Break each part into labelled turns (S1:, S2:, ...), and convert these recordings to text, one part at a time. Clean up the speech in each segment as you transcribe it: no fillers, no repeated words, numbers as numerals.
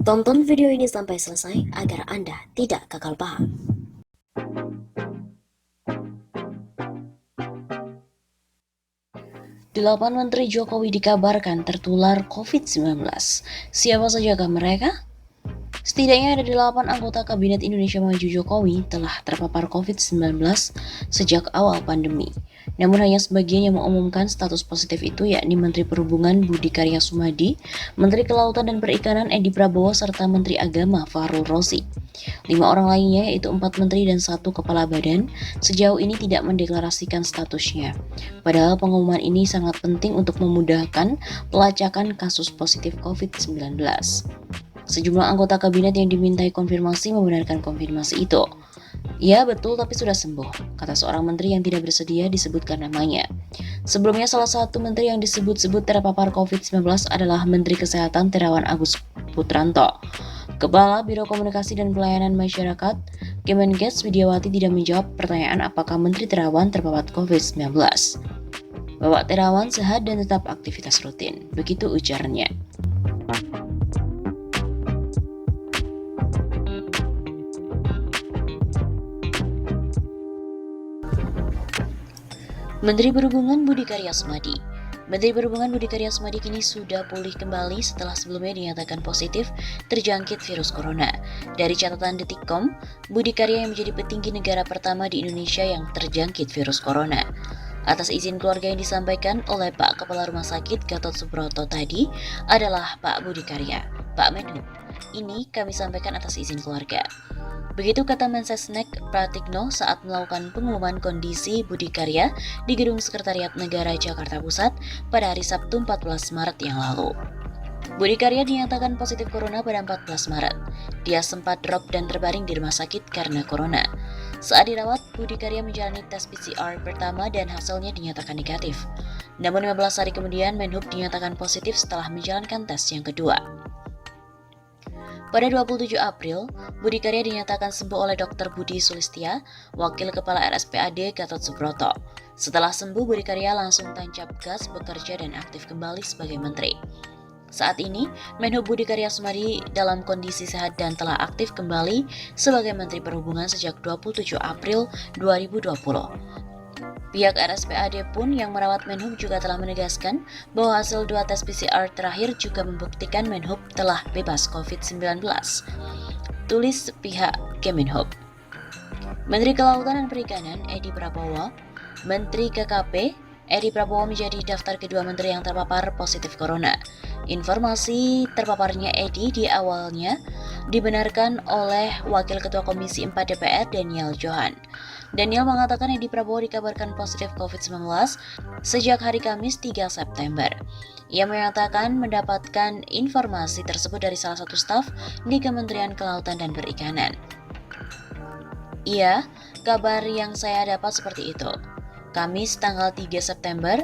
S1: Tonton video ini sampai selesai agar Anda tidak gagal paham. Delapan Menteri Jokowi dikabarkan tertular COVID-19. Siapa sajakah mereka? Setidaknya ada 8 anggota Kabinet Indonesia Maju Jokowi telah terpapar COVID-19 sejak awal pandemi. Namun hanya sebagian yang mengumumkan status positif itu, yakni Menteri Perhubungan Budi Karya Sumadi, Menteri Kelautan dan Perikanan Edi Prabowo, serta Menteri Agama Fahrul Razi. 5 orang lainnya, yaitu 4 menteri dan 1 kepala badan, sejauh ini tidak mendeklarasikan statusnya. Padahal pengumuman ini sangat penting untuk memudahkan pelacakan kasus positif COVID-19. Sejumlah anggota kabinet yang dimintai konfirmasi membenarkan konfirmasi itu. Ya betul, tapi sudah sembuh, kata seorang menteri yang tidak bersedia disebutkan namanya. Sebelumnya salah satu menteri yang disebut-sebut terpapar COVID-19 adalah Menteri Kesehatan Terawan Agus Putranto. Kepala Biro Komunikasi dan Pelayanan Masyarakat Kemenkes Widiawati tidak menjawab pertanyaan apakah Menteri Terawan terpapar COVID-19. Bapak Terawan sehat dan tetap aktivitas rutin, begitu ujarnya. Menteri Perhubungan Budi Karya Sumadi. Menteri Perhubungan Budi Karya Sumadi kini sudah pulih kembali setelah sebelumnya dinyatakan positif terjangkit virus corona. Dari catatan Detikcom, Budi Karya yang menjadi petinggi negara pertama di Indonesia yang terjangkit virus corona. Atas izin keluarga yang disampaikan oleh Pak Kepala Rumah Sakit Gatot Subroto tadi adalah Pak Budi Karya, Pak Menhub. Ini kami sampaikan atas izin keluarga. Begitu kata Mensesnek Pratikno saat melakukan pengumuman kondisi Budi Karya di Gedung Sekretariat Negara Jakarta Pusat pada hari Sabtu 14 Maret yang lalu. Budi Karya dinyatakan positif corona pada 14 Maret. Dia sempat drop dan terbaring di rumah sakit karena corona. Saat dirawat, Budi Karya menjalani tes PCR pertama dan hasilnya dinyatakan negatif. Namun 15 hari kemudian Menhub dinyatakan positif setelah menjalankan tes yang kedua. Pada 27 April, Budi Karya dinyatakan sembuh oleh Dr. Budi Sulistia, Wakil Kepala RSPAD Gatot Subroto. Setelah sembuh, Budi Karya langsung tancap gas bekerja dan aktif kembali sebagai menteri. Saat ini, Menhub Budi Karya Sumadi dalam kondisi sehat dan telah aktif kembali sebagai Menteri Perhubungan sejak 27 April 2020. Pihak RSPAD pun yang merawat Menhub juga telah menegaskan bahwa hasil 2 tes PCR terakhir juga membuktikan Menhub telah bebas COVID-19. Tulis pihak Kemenhub. Menteri Kelautan dan Perikanan Edi Prabowo, Menteri KKP Edi Prabowo menjadi daftar kedua menteri yang terpapar positif corona. Informasi terpaparnya Edi di awalnya dibenarkan oleh Wakil Ketua Komisi 4 DPR Daniel Johan. Daniel mengatakan Edi Prabowo dikabarkan positif COVID-19 sejak hari Kamis 3 September. Ia menyatakan mendapatkan informasi tersebut dari salah satu staf di Kementerian Kelautan dan Perikanan. Iya, kabar yang saya dapat seperti itu. Kamis tanggal 3 September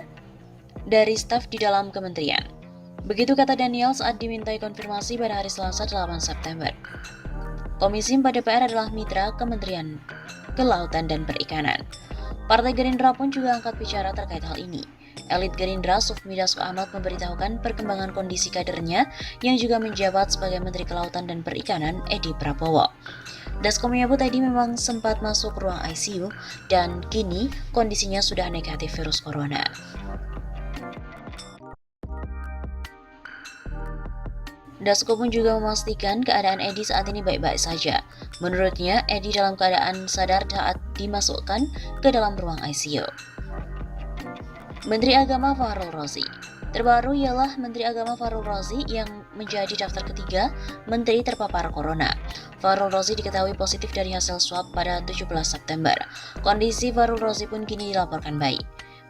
S1: dari staf di dalam kementerian. Begitu kata Daniel saat dimintai konfirmasi pada hari Selasa 8 September. Komisi 4 DPR adalah mitra Kementerian Kelautan dan Perikanan. Partai Gerindra pun juga angkat bicara terkait hal ini. Elit Gerindra Sufmi Dasko Ahmad memberitahukan perkembangan kondisi kadernya yang juga menjabat sebagai Menteri Kelautan dan Perikanan Edi Prabowo. Dasko menyebut Edi memang sempat masuk ruang ICU dan kini kondisinya sudah negatif virus corona. Dasko pun juga memastikan keadaan Edi saat ini baik-baik saja. Menurutnya, Edi dalam keadaan sadar saat dimasukkan ke dalam ruang ICU. Menteri Agama Fahrul Razi. Terbaru ialah Menteri Agama Fahrul Razi yang menjadi daftar ketiga menteri terpapar corona. Fahrul Razi diketahui positif dari hasil swab pada 17 September. Kondisi Fahrul Razi pun kini dilaporkan baik.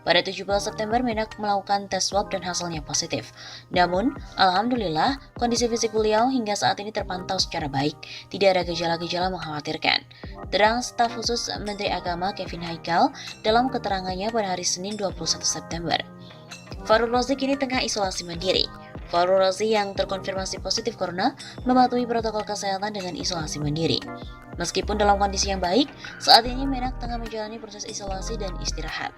S1: Pada 17 September, Menak melakukan tes swab dan hasilnya positif. Namun, alhamdulillah, kondisi fisik beliau hingga saat ini terpantau secara baik. Tidak ada gejala-gejala mengkhawatirkan. Terang staf khusus Menteri Agama Kevin Haikal dalam keterangannya pada hari Senin 21 September. Fahrul Razi kini tengah isolasi mandiri. Fahru Razi yang terkonfirmasi positif corona mematuhi protokol kesehatan dengan isolasi mandiri. Meskipun dalam kondisi yang baik, saat ini Menak tengah menjalani proses isolasi dan istirahat.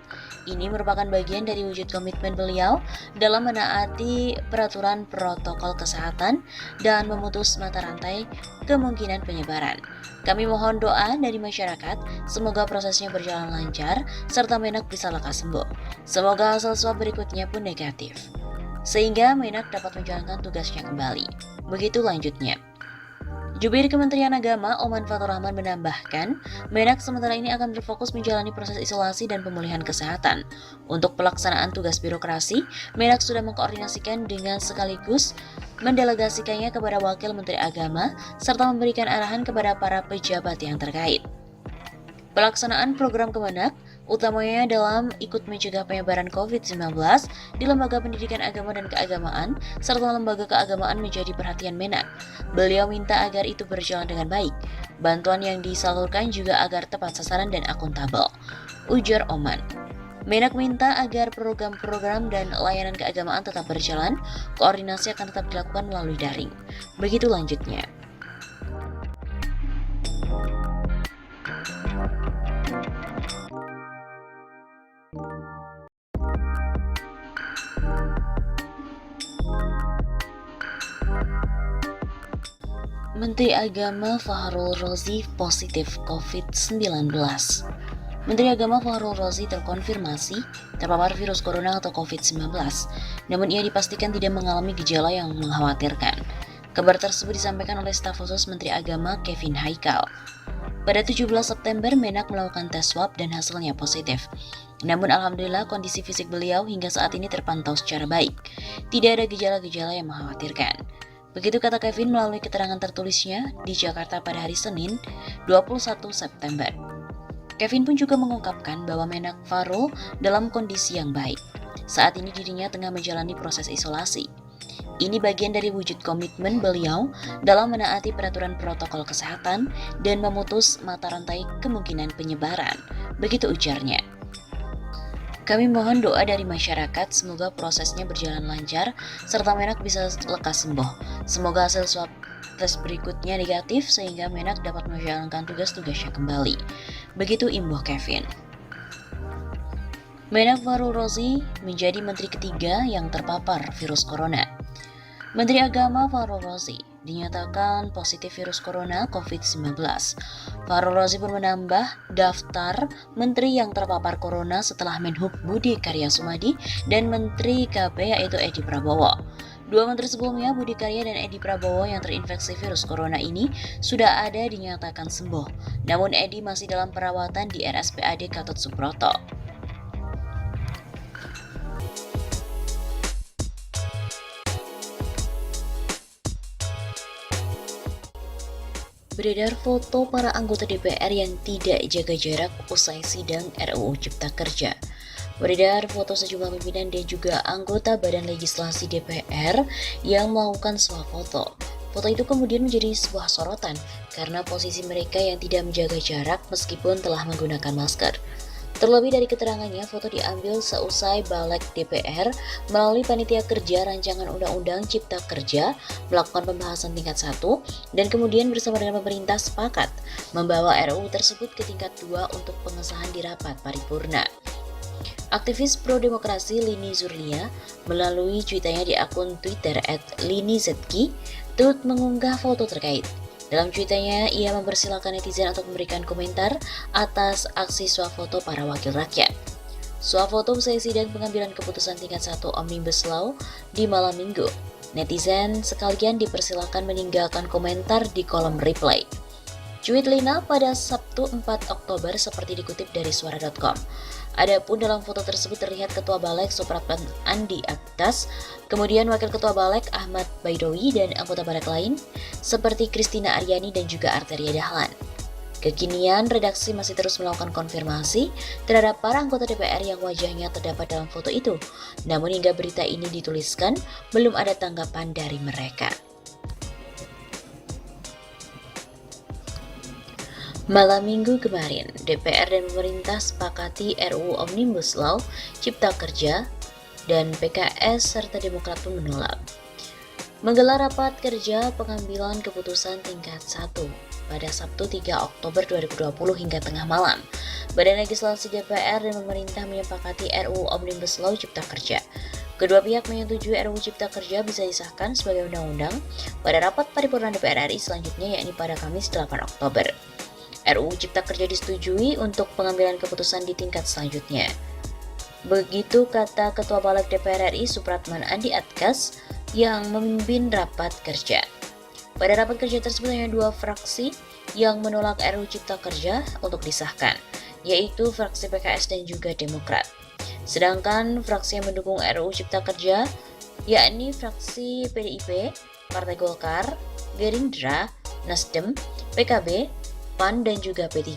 S1: Ini merupakan bagian dari wujud komitmen beliau dalam menaati peraturan protokol kesehatan dan memutus mata rantai kemungkinan penyebaran. Kami mohon doa dari masyarakat, semoga prosesnya berjalan lancar, serta Menak bisa lekas sembuh. Semoga hasil swab berikutnya pun negatif, sehingga Menak dapat menjalankan tugasnya kembali. Begitu lanjutnya. Jubir Kementerian Agama Oman Fathur Rahman menambahkan, Menak sementara ini akan berfokus menjalani proses isolasi dan pemulihan kesehatan. Untuk pelaksanaan tugas birokrasi, Menak sudah mengkoordinasikan dengan sekaligus mendelegasikannya kepada Wakil Menteri Agama serta memberikan arahan kepada para pejabat yang terkait. Pelaksanaan program Kemenak utamanya dalam ikut mencegah penyebaran COVID-19 di lembaga pendidikan agama dan keagamaan, serta lembaga keagamaan menjadi perhatian Menak. Beliau minta agar itu berjalan dengan baik. Bantuan yang disalurkan juga agar tepat sasaran dan akuntabel, ujar Oman. Menak minta agar program-program dan layanan keagamaan tetap berjalan, koordinasi akan tetap dilakukan melalui daring. Begitu lanjutnya. Menteri Agama Fahrul Razi positif COVID-19. Menteri Agama Fahrul Razi terkonfirmasi terpapar virus corona atau COVID-19, namun ia dipastikan tidak mengalami gejala yang mengkhawatirkan. Kabar tersebut disampaikan oleh staf khusus Menteri Agama Kevin Haikal. Pada 17 September, Menak melakukan tes swab dan hasilnya positif. Namun alhamdulillah kondisi fisik beliau hingga saat ini terpantau secara baik. Tidak ada gejala-gejala yang mengkhawatirkan. Begitu kata Kevin melalui keterangan tertulisnya di Jakarta pada hari Senin, 21 September. Kevin pun juga mengungkapkan bahwa Menak Fahrul dalam kondisi yang baik. Saat ini dirinya tengah menjalani proses isolasi. Ini bagian dari wujud komitmen beliau dalam menaati peraturan protokol kesehatan dan memutus mata rantai kemungkinan penyebaran. Begitu ujarnya. Kami mohon doa dari masyarakat, semoga prosesnya berjalan lancar, serta Menak bisa lekas sembuh. Semoga hasil swab tes berikutnya negatif, sehingga Menak dapat menjalankan tugas-tugasnya kembali. Begitu imbuh Kevin. Menak Fahrul Razi menjadi menteri ketiga yang terpapar virus corona. Menteri Agama Fahrul Razi dinyatakan positif virus corona COVID-19. Fahrul Razi pun menambah daftar menteri yang terpapar corona setelah Menhub Budi Karya Sumadi dan Menteri KB yaitu Edi Prabowo. Dua menteri sebelumnya, Budi Karya dan Edi Prabowo, yang terinfeksi virus corona ini sudah ada dinyatakan sembuh. Namun Edi masih dalam perawatan di RSPAD Gatot Subroto. Beredar foto para anggota DPR yang tidak jaga jarak usai sidang RUU Cipta Kerja. Beredar foto sejumlah pimpinan dan juga anggota Badan Legislasi DPR yang melakukan swafoto. Foto itu kemudian menjadi sebuah sorotan karena posisi mereka yang tidak menjaga jarak meskipun telah menggunakan masker. Terlebih dari keterangannya, foto diambil seusai Balik DPR melalui Panitia Kerja Rancangan Undang-Undang Cipta Kerja melakukan pembahasan tingkat 1 dan kemudian bersama dengan pemerintah sepakat membawa RUU tersebut ke tingkat 2 untuk pengesahan di rapat paripurna. Aktivis pro-demokrasi Lini Zurlia melalui cuitannya di akun Twitter @linizki turut mengunggah foto terkait. Dalam cuitannya, ia mempersilahkan netizen untuk memberikan komentar atas aksi swafoto para wakil rakyat. Swafoto usai sidang pengambilan keputusan tingkat 1 Omnibus Law di malam minggu. Netizen sekalian dipersilahkan meninggalkan komentar di kolom reply. Cuit Lina pada Sabtu 4 Oktober seperti dikutip dari suara.com. Adapun dalam foto tersebut terlihat Ketua Balik Supratman Andi Aktas, kemudian Wakil Ketua Balik Ahmad Baidowi dan anggota Balik lain seperti Kristina Aryani dan juga Arteria Dahlan. Kekinian, redaksi masih terus melakukan konfirmasi terhadap para anggota DPR yang wajahnya terdapat dalam foto itu. Namun hingga berita ini dituliskan, belum ada tanggapan dari mereka. Malam minggu kemarin, DPR dan pemerintah sepakati RUU Omnibus Law Cipta Kerja dan PKS serta Demokrat pun menolak. menggelar rapat kerja pengambilan keputusan tingkat 1 pada Sabtu 3 Oktober 2020 hingga tengah malam. Badan Legislasi DPR dan pemerintah menyepakati RUU Omnibus Law Cipta Kerja. Kedua pihak menyetujui RUU Cipta Kerja bisa disahkan sebagai undang-undang pada rapat paripurna DPR RI selanjutnya, yakni pada Kamis 8 Oktober. RUU Cipta Kerja disetujui untuk pengambilan keputusan di tingkat selanjutnya. Begitu kata Ketua Balik DPR RI Supratman Andi Atkas yang memimpin rapat kerja. Pada rapat kerja tersebut hanya 2 fraksi yang menolak RUU Cipta Kerja untuk disahkan, yaitu fraksi PKS dan juga Demokrat. Sedangkan fraksi yang mendukung RUU Cipta Kerja, yakni fraksi PDIP, Partai Golkar, Gerindra, Nasdem, PKB, PAN, dan juga P3.